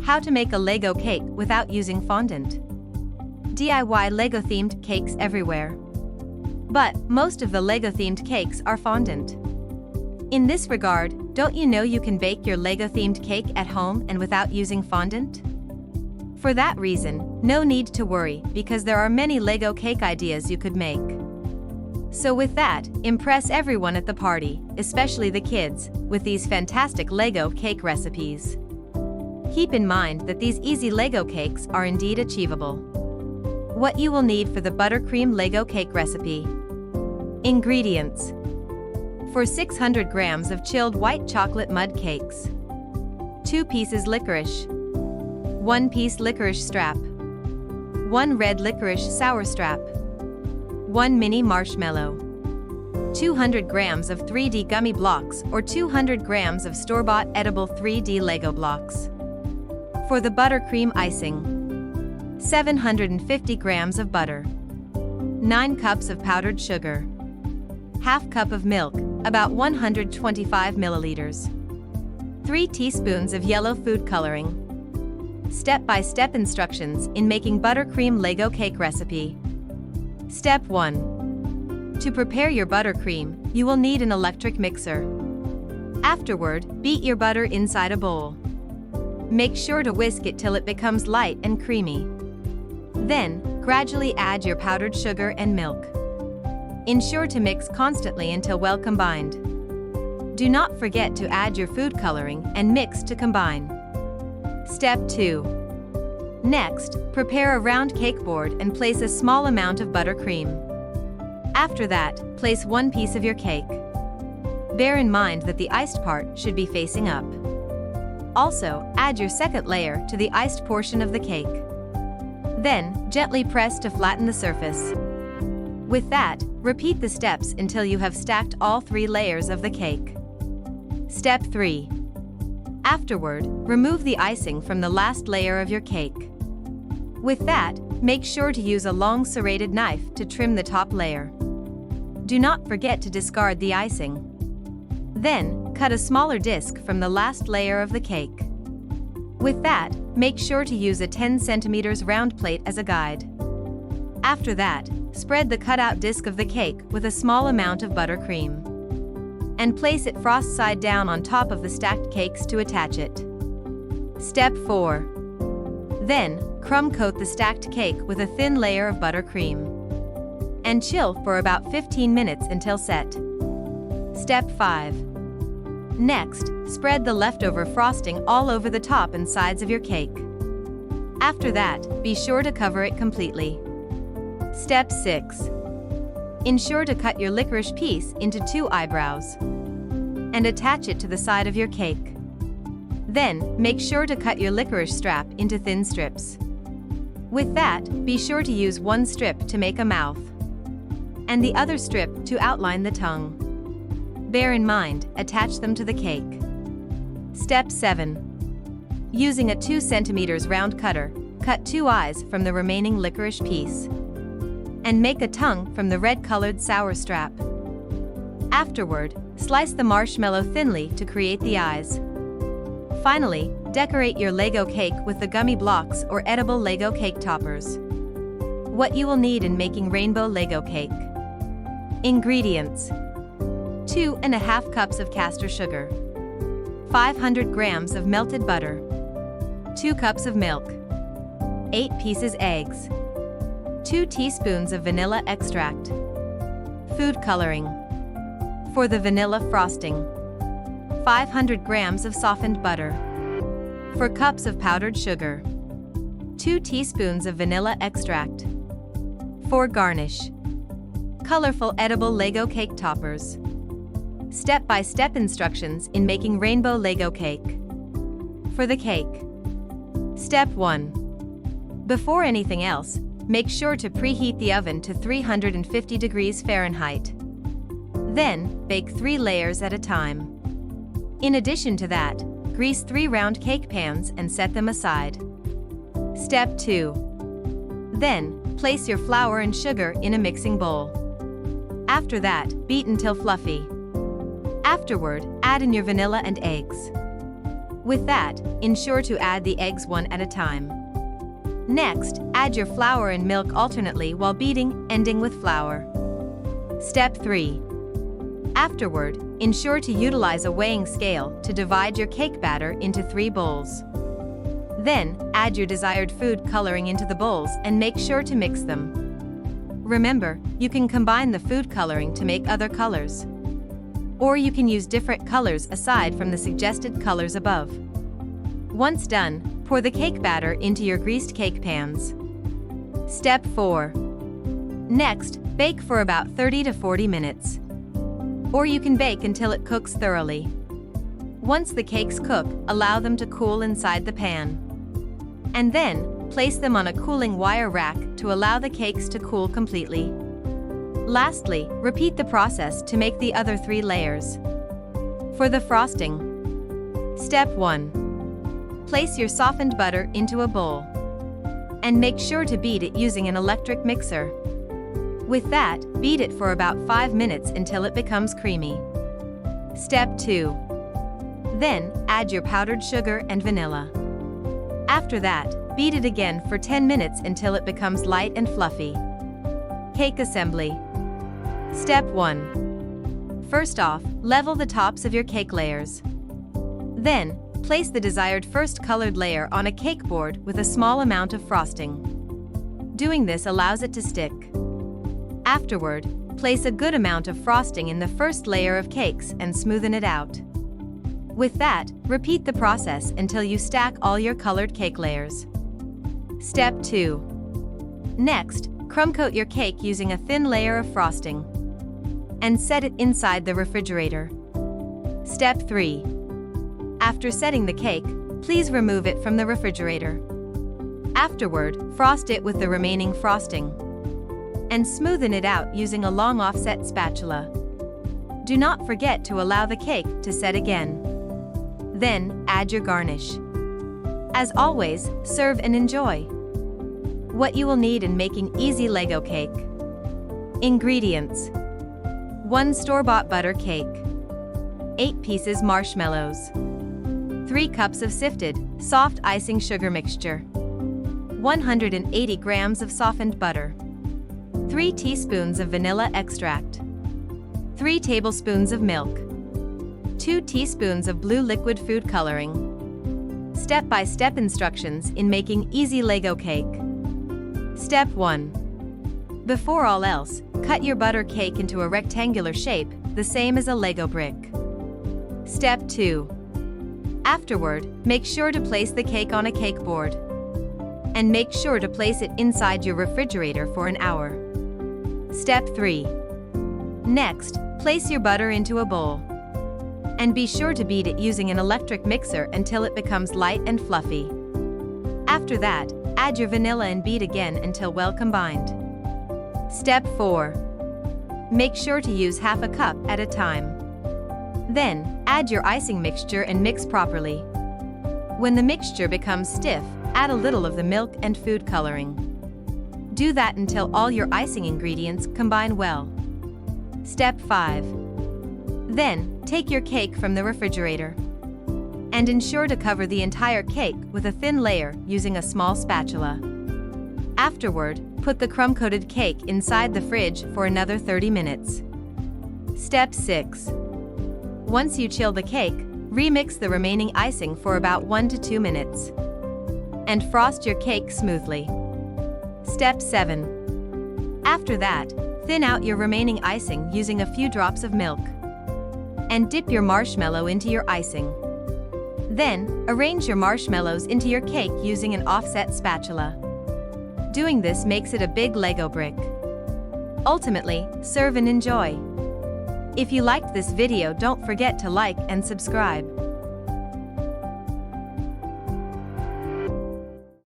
How to make a Lego cake without using fondant. DIY Lego-themed cakes everywhere. But most of the Lego-themed cakes are fondant. In this regard, don't you know you can bake your Lego-themed cake at home and without using fondant? For that reason, no need to worry because there are many Lego cake ideas you could make. So with that, impress everyone at the party, especially the kids, with these fantastic Lego cake recipes. Keep in mind that these easy Lego cakes are indeed achievable. What you will need for the Buttercream Lego cake recipe. Ingredients. For 600 grams of chilled white chocolate mud cakes. 2 pieces licorice. 1 piece licorice strap. 1 red licorice sour strap. 1 mini marshmallow. 200 grams of 3D gummy blocks or 200 grams of store-bought edible 3D Lego blocks. For the buttercream icing. 750 grams of butter. 9 cups of powdered sugar. Half cup of milk, about 125 milliliters. 3 teaspoons of yellow food coloring. Step-by-step instructions in making buttercream Lego cake recipe. Step 1. To prepare your buttercream, you will need an electric mixer. Afterward, beat your butter inside a bowl. Make sure to whisk it till it becomes light and creamy. Then, gradually add your powdered sugar and milk. Ensure to mix constantly until well combined. Do not forget to add your food coloring and mix to combine. Step 2. Next, prepare a round cake board and place a small amount of buttercream. After that, place 1 piece of your cake. Bear in mind that the iced part should be facing up. Also, add your second layer to the iced portion of the cake. Then, gently press to flatten the surface. With that, repeat the steps until you have stacked all 3 layers of the cake. Step 3. Afterward, remove the icing from the last layer of your cake. With that, make sure to use a long serrated knife to trim the top layer. Do not forget to discard the icing. Then, cut a smaller disc from the last layer of the cake. With that, make sure to use a 10 cm round plate as a guide. After that, spread the cutout disc of the cake with a small amount of buttercream. And place it frost side down on top of the stacked cakes to attach it. Step 4. Then, crumb coat the stacked cake with a thin layer of buttercream. And chill for about 15 minutes until set. Step 5. Next, spread the leftover frosting all over the top and sides of your cake. After that, be sure to cover it completely. Step 6. Ensure to cut your licorice piece into 2 eyebrows. And attach it to the side of your cake. Then, make sure to cut your licorice strap into thin strips. With that, be sure to use 1 strip to make a mouth. And the other strip to outline the tongue. Bear in mind, attach them to the cake. Step 7. Using a 2 cm round cutter, cut 2 eyes from the remaining licorice piece. And make a tongue from the red-colored sour strap. Afterward, slice the marshmallow thinly to create the eyes. Finally, decorate your Lego cake with the gummy blocks or edible Lego cake toppers. What you will need in making rainbow Lego cake. Ingredients. 2½ cups of caster sugar. 500 grams of melted butter. 2 cups of milk. 8 pieces eggs. 2 teaspoons of vanilla extract. Food coloring. For the vanilla frosting. 500 grams of softened butter. 4 cups of powdered sugar. 2 teaspoons of vanilla extract. For garnish. Colorful edible Lego cake toppers. Step-by-step instructions in making rainbow Lego cake. For the cake. Step 1. Before anything else, make sure to preheat the oven to 350 degrees Fahrenheit. Then, bake 3 layers at a time. In addition to that, grease 3 round cake pans and set them aside. Step 2. Then, place your flour and sugar in a mixing bowl. After that, beat until fluffy. Afterward, add in your vanilla and eggs. With that, ensure to add the eggs one at a time. Next, add your flour and milk alternately while beating, ending with flour. Step 3. Afterward, ensure to utilize a weighing scale to divide your cake batter into 3 bowls. Then, add your desired food coloring into the bowls and make sure to mix them. Remember, you can combine the food coloring to make other colors. Or you can use different colors aside from the suggested colors above. Once done, pour the cake batter into your greased cake pans. Step 4. Next, bake for about 30 to 40 minutes. Or you can bake until it cooks thoroughly. Once the cakes cook, allow them to cool inside the pan. And then, place them on a cooling wire rack to allow the cakes to cool completely. Lastly, repeat the process to make the other 3 layers. For the frosting. Step 1. Place your softened butter into a bowl. And make sure to beat it using an electric mixer. With that, beat it for about 5 minutes until it becomes creamy. Step 2. Then, add your powdered sugar and vanilla. After that, beat it again for 10 minutes until it becomes light and fluffy. Cake assembly. Step 1. First off, level the tops of your cake layers. Then, place the desired first colored layer on a cake board with a small amount of frosting. Doing this allows it to stick. Afterward, place a good amount of frosting in the first layer of cakes and smoothen it out. With that, repeat the process until you stack all your colored cake layers. Step 2. Next, crumb coat your cake using a thin layer of frosting. And set it inside the refrigerator. Step 3. After setting the cake, please remove it from the refrigerator. Afterward, frost it with the remaining frosting. And smoothen it out using a long offset spatula. Do not forget to allow the cake to set again. Then, add your garnish. As always, serve and enjoy. What you will need in making easy Lego cake. Ingredients: 1 store-bought butter cake, 8 pieces marshmallows, 3 cups of sifted, soft icing sugar mixture, 180 grams of softened butter, 3 teaspoons of vanilla extract, 3 tablespoons of milk, 2 teaspoons of blue liquid food coloring. Step-by-step instructions in making easy Lego cake. Step 1. Before all else, cut your butter cake into a rectangular shape, the same as a Lego brick. Step 2. Afterward, make sure to place the cake on a cake board. And make sure to place it inside your refrigerator for an hour. Step 3. Next, place your butter into a bowl. And be sure to beat it using an electric mixer until it becomes light and fluffy. After that, add your vanilla and beat again until well combined. Step 4. Make sure to use half a cup at a time. Then, add your icing mixture and mix properly. When the mixture becomes stiff, add a little of the milk and food coloring. Do that until all your icing ingredients combine well. Step 5. Then, take your cake from the refrigerator. And ensure to cover the entire cake with a thin layer using a small spatula. Afterward, put the crumb-coated cake inside the fridge for another 30 minutes. Step 6. Once you chill the cake, remix the remaining icing for about 1 to 2 minutes. And frost your cake smoothly. Step 7. After that, thin out your remaining icing using a few drops of milk. And dip your marshmallow into your icing. Then, arrange your marshmallows into your cake using an offset spatula. Doing this makes it a big Lego brick. Ultimately, serve and enjoy. If you liked this video, don't forget to like and subscribe.